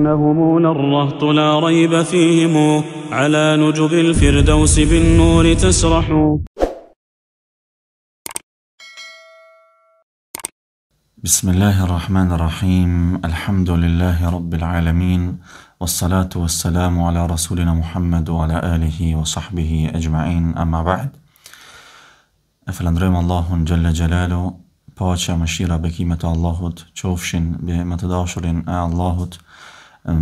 إنهم للرهط لا ريب فيهم على نجب الفردوس بالنور تسرح. بسم الله الرحمن الرحيم. الحمد لله رب العالمين، والصلاة والسلام على رسولنا محمد وعلى آله وصحبه أجمعين. أما بعد، فلندرojmë Allahun Gjelle Gjelalu, paqja, mëshira, bekimet e Allahut qofshin me të dashurin e Allahut,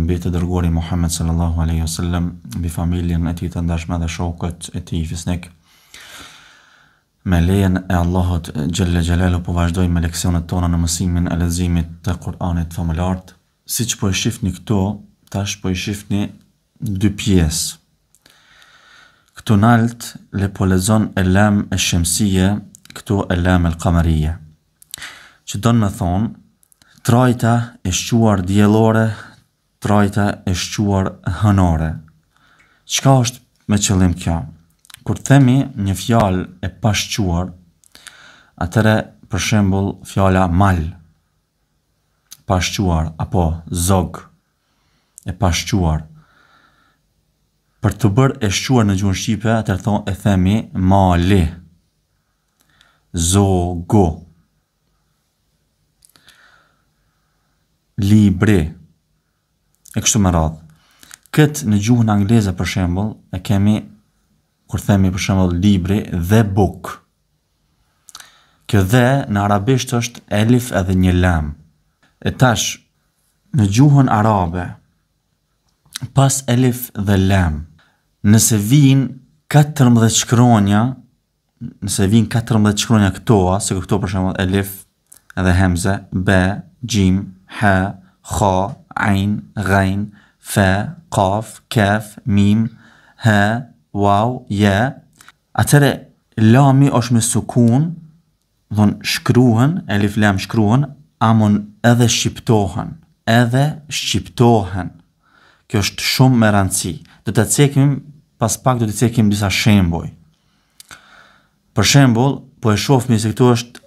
mbi të dërguari Muhammed sallallahu alaihi wasallam, mbi familjen e tij të ndershme dhe shokët e tij fisnik. Me lejen e Allahut Gjelle Gjelalu po vazhdojmë me leksionet tona në mësimin e leximit të Kur'anit famulart. Siç po e shihni këtu, tash po e shihni dy pjesë. Këtu nalt le po lexon elam e shemsie, këtu elam e kamerije. Që do në thonë, trajta e shquar diellore, trajta e shquar hënore. Çka është me qëllim kjo? Kur themi një fjalë e pashquar, atëre për shembull fjala mal, pashquar, apo zog, e pashquar. Për të bërë e shquar në gjuhën shqipe, atëherë e themi mali, zogo, libri, e kështu me radhë. Këtë në gjuhën angleze për shembull e kemi kur themi për shembull libri dhe book. Kjo dhe në arabisht është elif edhe një lam. E tash në gjuhën arabe pas elif dhe lam, nëse vijnë 14 shkronja, këto, si këto për shembull elif edhe hemze, be, gjim, ha, kha, ain, ghain, fa, qaf, kaf, mim, ha, waw, ja, atëre lami është me sukun, dhon shkruhen, elif lam shkruhen, amon edhe shqiptohen. Kjo është shumë me rëndësi. Do të cekim, pas pak do të cekim disa shembuj. Për shembull, po e shohmi se këtu është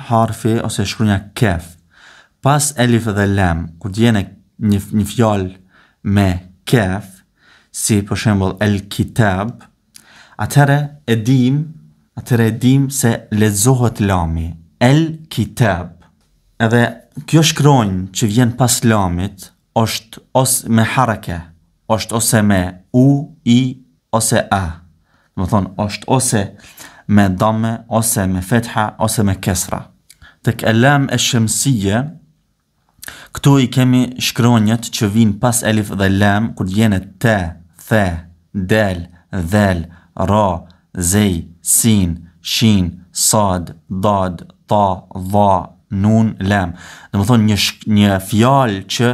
harfi ose shkronja kef. Pas elif dhe lam, kur t'jene një fjalë me kef, si për shembull el kitab, atëre e dim se lexohet lami, el kitab. Edhe kjo shkronjë që vjen pas lamit është ose me harake, është ose me u, i, ose a. Do të thonë është ose me damme, ose me fetha, ose me kesra. Tek elam e shemsie, këtu i kemi shkronjët që vinë pas elif dhe lam, kur vjen te, the, del, dhel, ra, zej, sin, shin, sad, dad, ta, dha, nun, lam. Dhe më thonë një fjalë që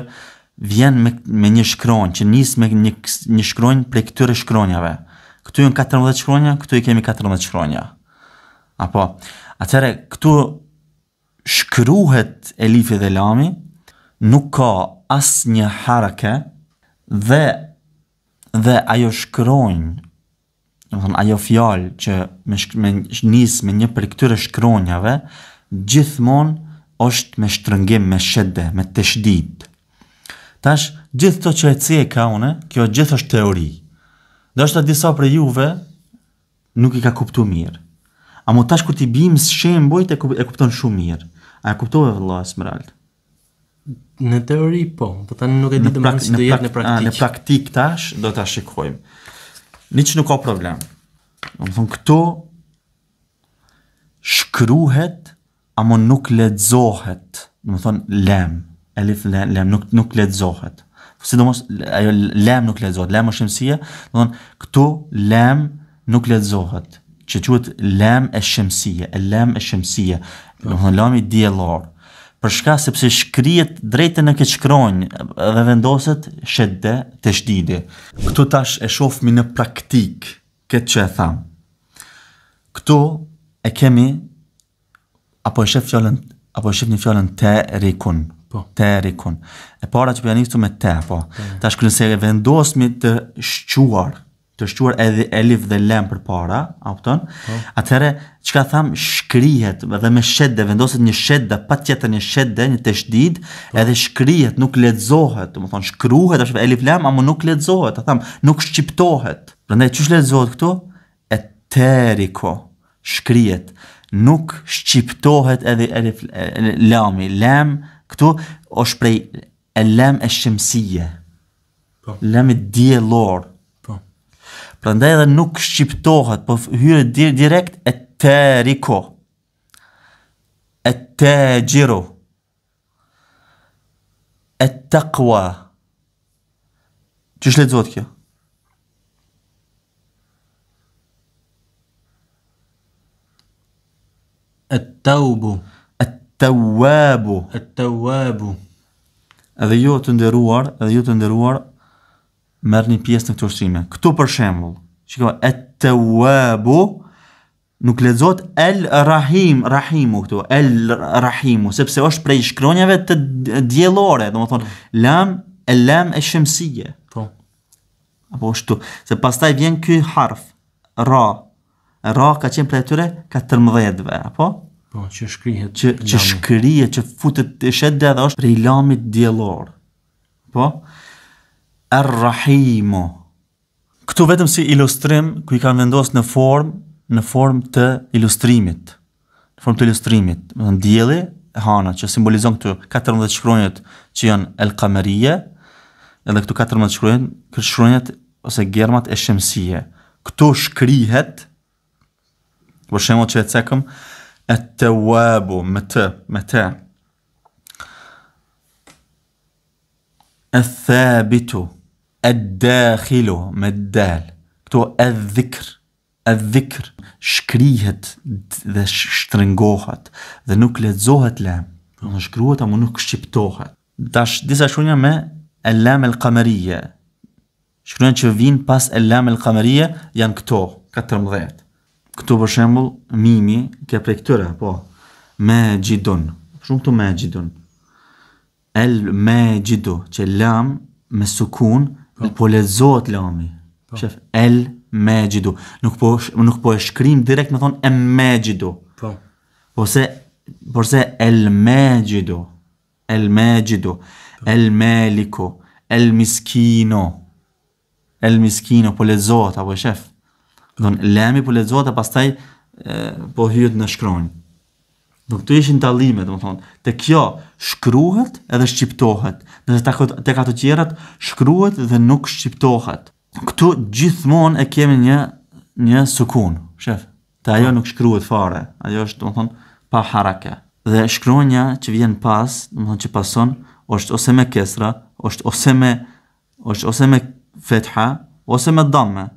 vjen me një shkronjë, që nis me një shkronjë prej këtyre shkronjave. Këtu janë 14 shkronja, këtu i kemi 14 shkronja. Apo, atëre këtu shkruhet elifi dhe lami, nuk ka as një harake, dhe ajo shkronjë, ajo fjalë që nis me një prej këtyre shkronjave, gjithmonë është me shtrëngim, me shedde, me teshdid. Tash, gjithë to që e ceka une, kjo gjithë është teori. Dhe është disa për juve nuk i ka kuptu mirë. Amo tash kur ti bim shembujt e kupton shumë mirë. A e kuptove vëlla Esmeralda? Në teori po, po tani nuk e di domosdoshmë si do jetë në praktik. Në praktik tash do ta shikojmë. Niç nuk ka problem. Do të thonë këto shkruhet, amo nuk lexohet. Do të thonë lam, elif lam nuk lexohet. Sidomos ajo lam nuk lexohet. Lam është shemsie, do të thonë këtu lam nuk lexohet. Që quhet lam e shemsie, lam e shemsie. Do të thonë lami diellor. Për shka sepse shkrihet drejtë në këtë shkronjë dhe vendoset shedde të shdidi. Këtu tash e shofmi në praktik këtë që e tham. Këtu e kemi, apo e shef një fjallën te rikun. Te rikun. E para që përjanistu me te, po. Tash kënëse e vendosmi të shquar, të shquar edhe elif dhe lam përpara, a kupton? Atëherë çka tham shkrihet dhe me shedde, vendoset një shedde, patjetër një shedde, një teshdid, edhe shkrihet, nuk lexohet, domethënë shkruhet është elif lam, ama nuk lexohet, tham, nuk shqiptohet. Prandaj çish lexohet këtu? Eteriko, shkrihet, nuk shqiptohet edhe elif lami. Lam këtu është prej lam e shemsie. Lam e diellor. Prandaj edhe nuk shqiptohet, po hyre direkt eteriko. Etajiro. Ettaqwa. Çish lexohet kjo? At-tawbu. At-tawwabu. At-tawwabu. Edhe ju të nderuar, merrni pjesë në këto ushtrime. Këtu për shembull, shikoj at-tawwabu nuk lexohet el-rahimu këtu, el-rahimu, sepse është prej shkronjave të diellore, domethënë lam e shemsie. Po. Apo ashtu, se pastaj vjen ky harf ra. Ra ka qenë prej atyre 14-ve, apo? Po, që shkrihet. Që shkrihet, që futet shedda dhe është prej lamit diellor. Po? Ar-Rahimu. Këtu vetëm si ilustrim, ku i kanë vendosur në formë të ilustrimit. Në formë të ilustrimit. Dielli, hana, që simbolizon këtu 14 shkronjat që janë el-Qamariye, edhe këtu 14 shkronjat ose germat e shemsie. Këtu shkrihet, për shembull që e cekëm, at-tawwabu me të. Al-thabitu, ad-dakhilu me dal. Këtu al-dhikr shkrihet dhe shtrëngohet dhe nuk lexohet lam. Nuk shkruhet apo nuk shqiptohet. Dash disa shkronja me al-lam al-qamariye. Shkronjat që vijnë pas al-lam al-qamariye janë këto 14. Këtu për shembull mimi ke prej këtyre, po. Majidun. Shumë këtu majidun. El-majidu, që lam me sukun, po lexohet lami. Shef, el-majidu. Nuk po e shkrim direkt me thonë em-majidu. Po. Porse el-majidu, el-maliku, el-miskino. El-miskino po lexohet apo shef. Don lami po lexohet e pastaj po hyet në shkronjë. Do këtu ishin dallime, domethënë, te kjo shkruhet edhe shqiptohet. Nëse tek ato tjerat shkruhet dhe nuk shqiptohet. Këtu gjithmonë e kemi një sukun, shef. Te ajo nuk shkruhet fare. Ajo është domethënë pa harake. Dhe shkronja që vjen pas, domethënë që pason, është ose me kesra, është ose me fetha, ose me dhamme.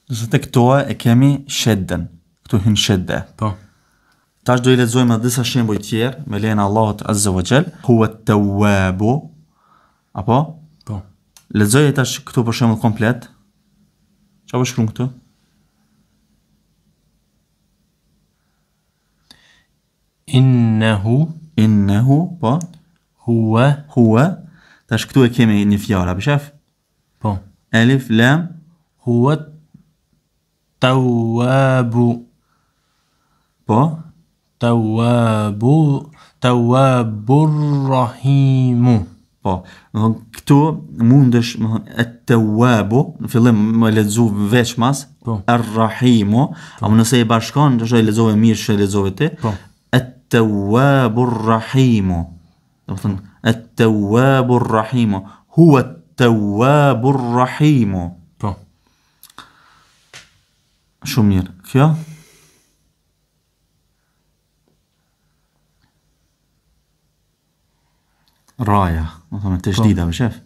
Nëse tek këto e kemi shedden. Këtu hyn shedde. Po. Tash do I lexojmë disa shembuj tjerë me lejen e Allahut Azza wa Jall. Huwa at-tawwabu. Apo? Po. Lexoj tash këtu për shembull komplet. Çfarë po shkruan këtu? Innehu, po. Huwa. Tash këtu e kemi një fjalë, apo shef? Po. Elif lam. Huwa at-tawwabu. Po. Tawwabur rahimu. Po, këtu mundesh at-tawwabu, në fillim më lexu veç mas, po. Ar-rahimu, ama nëse e bashkon, do të lexove mirë, që lexove ti. Po. At-tawwabur rahimu. Do të thënë at-tawwabur rahimu. Huwa at-tawwabur rahimu. Po. Shumë mirë. Kjo? Raja, më thëmë të shdida, më shef.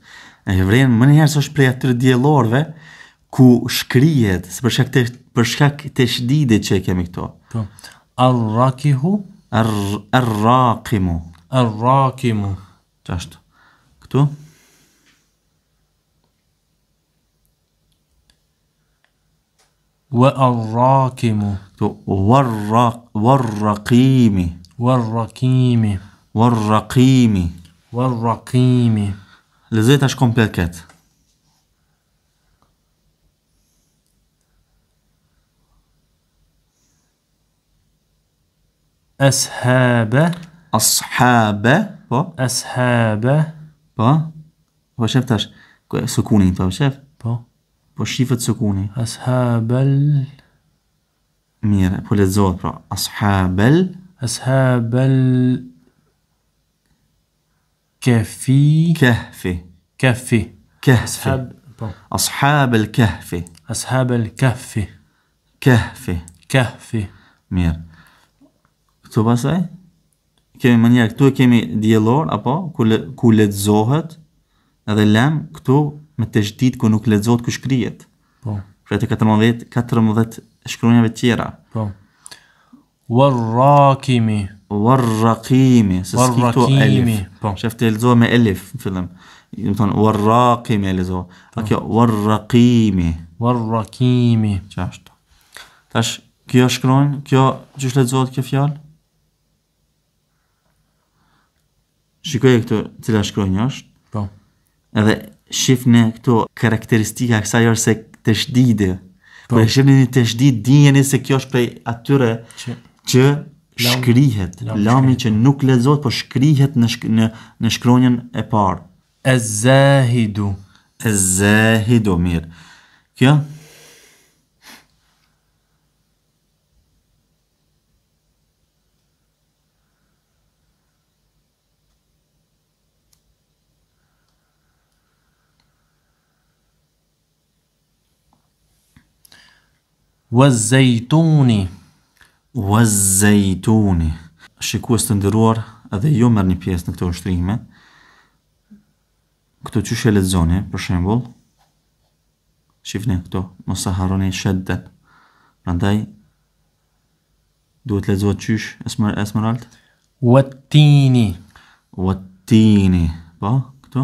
E vren, më njëherë së është prej atyre diellorëve ku shkrihet, se për shkak të shdide që e kemi këto. Po. Ar-rakihu. Ar-raqimu. Ar-rakimu. Qashtu. Këtu? Wa ar-rakimu. Këtu, war-raqimi. War-raqimi. War-raqimi. War-raqimi. Lezoj tash komplet këtë. أصحاب أصحاب با أصحاب با با شفتش سكوني طب شاف با با شيفة سكوني أصحاب مير بقول الزود برا أصحاب أصحاب الكهف الكهف كهف كهف أصحاب با أصحاب الكهف أصحاب الكهف كهف كهف مير كتو باساي كمي منيار كتو كمي ديالور أبا كل زوهت هذا اللام كتو متجديد كونو كل زوت كشكريت با فلاتي كترمضت شكرونيا بتيرا با والراكم والرقيم سسكيتو والرقيم. ألف بون. شفت الزو ما ألف فيلم مثلا والراقم الزو أوكي والرقيم والركيم شاشت تاش كيو شكرون كيو جوش لزود كفيال شكو يكتو تلا شكرون ياش با هذا شفنا كتو كاركترستيك أكساير سك تشديد بون. وشفنا التشديد دي يعني سكيوش بي أتورة që shkrihet lami që nuk lexohet po shkrihet në shkronjën e parë الزاهد الزاهد mirë kjo والزيتون والزيتون shikues të nderuar edhe ju merrni pjesë në këto ushtrime këto çysh e lexoni për shembull shifni këto mos e harroni shedden prandaj duhet lexohet çysh Esmerald والتين والتين po këto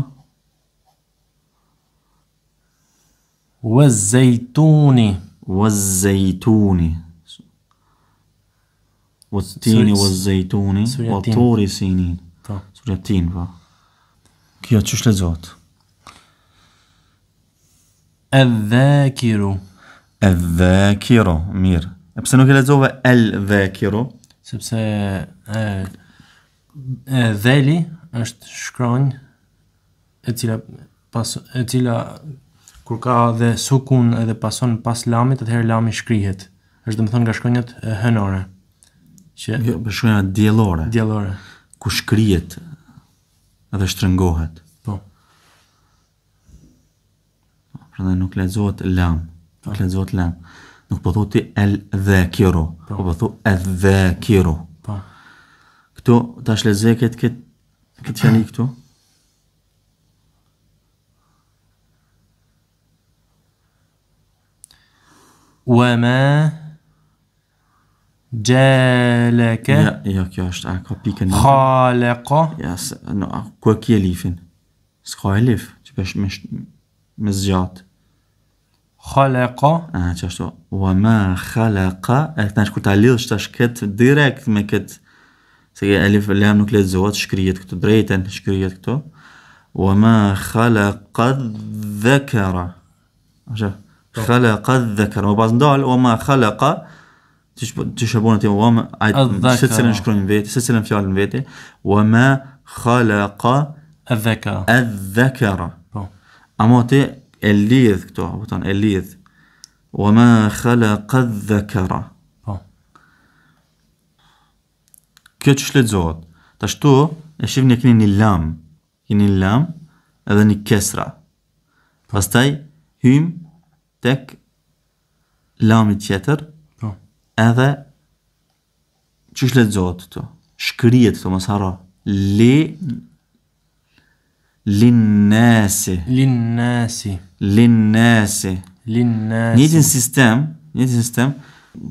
والزيتون والزيتون والتين والزيتون سورة والطور سينين با سورة التين با كيا تشوش لزوت الذاكر الذاكرة مير بس انو كلا زوبة الذاكرة sepse dheli është shkronjë e cila kur ka dhe sukun edhe pason pas lamit, atëherë lami shkrihet. Është domethënë nga shkronjat hënore që për shkronja diellore diellore. ku shkrihet edhe shtrëngohet Po. prandaj nuk lexohet lam nuk lexohet lam nuk po thoti el dhakiru po thot el dhakiru Po. këtu tash lexoj këtë fjali këtu وما جالك ja kjo është a ka pikën خالق ja no ku e ke elifin s'ka elif që pesh me zgjat خلق që ashtu wa ma khalaqa e tash kur ta lidhësh tash këtë direkt me këtë se elif lam nuk lexohet shkrihet këtu drejtën shkrihet këtu wa ma khalaqa dhakara ashtu khalaqa dhakara pas ndal wa ma khalaqa ti shabon ti wa ma secilën shkronjën vetë secilën fjalën vetë wa ma khalaqa الذكر الذكر Po. اما ti e lidh këtu apo thon e lidh wa ma khalaqa dhakara Po. kjo që shletëzohet tash tu e shihni keni një lam edhe një kesra pastaj hym tek lami tjetër Po. edhe që shletëzohet këtu shkrihet këtu mos harro linnasi للناس linnasi للناس njëtin sistem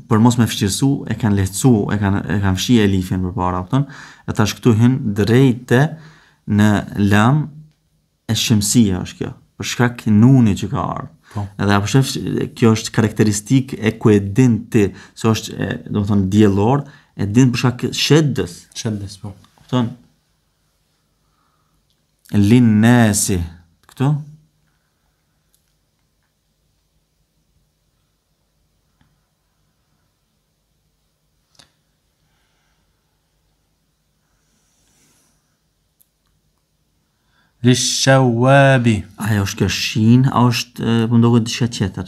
për mos me fshirësu e kanë lehtësu e kanë fshi elifin përpara kupton e tash këtu hyn drejtë në lam e shemsia është kjo për shkak nuni që ka ardhur Po. edhe apo shef kjo është karakteristik e ku e din ti se është domethënë diellor e din për shkak sheddës شدس po. kupton linnasi këtu Lishawabi. Ajo është kjo shin, a është më ndohet diçka tjetër?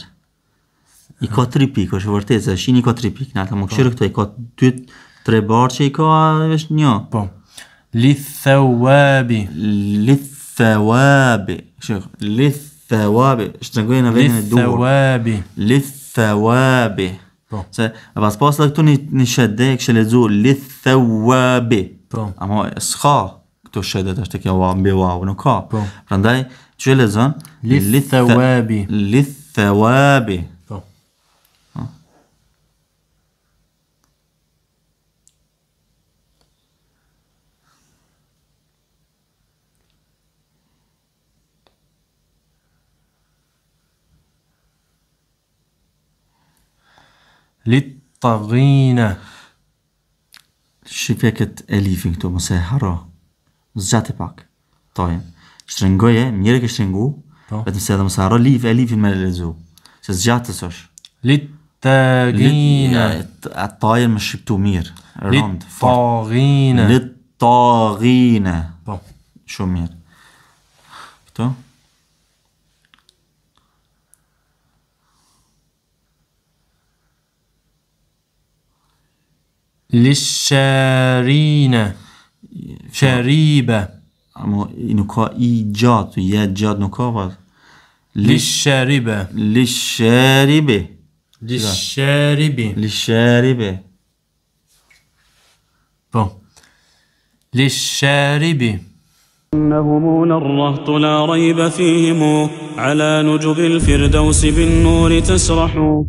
I ka 3 pikë, është vërtet se shin i ka 3 pikë. Na ta më këshirë këto i ka 2-3 barë që i ka është një. Po. Lithawabi. Lithawabi. Lithawabi. Shtrëngojnë në vendin e duhur. Lithawabi. Lithawabi. Po. Se pas dhe këtu një shede kështë lezu lithawabi. Po. Ama s'ka këtu shedet është të kjo mbi waw, nuk ka. Po. Prandaj që e lezon? Lithawabi. Lithawabi. Po. Littaghina. Shqipje këtë elifin këtu, mëse haro. Zgjati pak. Tojën. Shtrëngoje, mjere ke shtrëngu, vetëm se edhe mëse haro elifin me lezu. Se zgjatës është. Littaghina. Tojën me shqiptu mirë. Rënd, fort. Littaghina. Littaghina. Po. Shumë mirë. Këtu? Lisharina. Shariba. Amo i nuk ka i gjatë, jetë gjatë nuk ka pa. Lishariba. Lisharibi. Lisharibi. Lisharibi. Po. Lisharibi. إنهم للرهط لا ريب فيهم على نجب الفردوس بالنور تسرح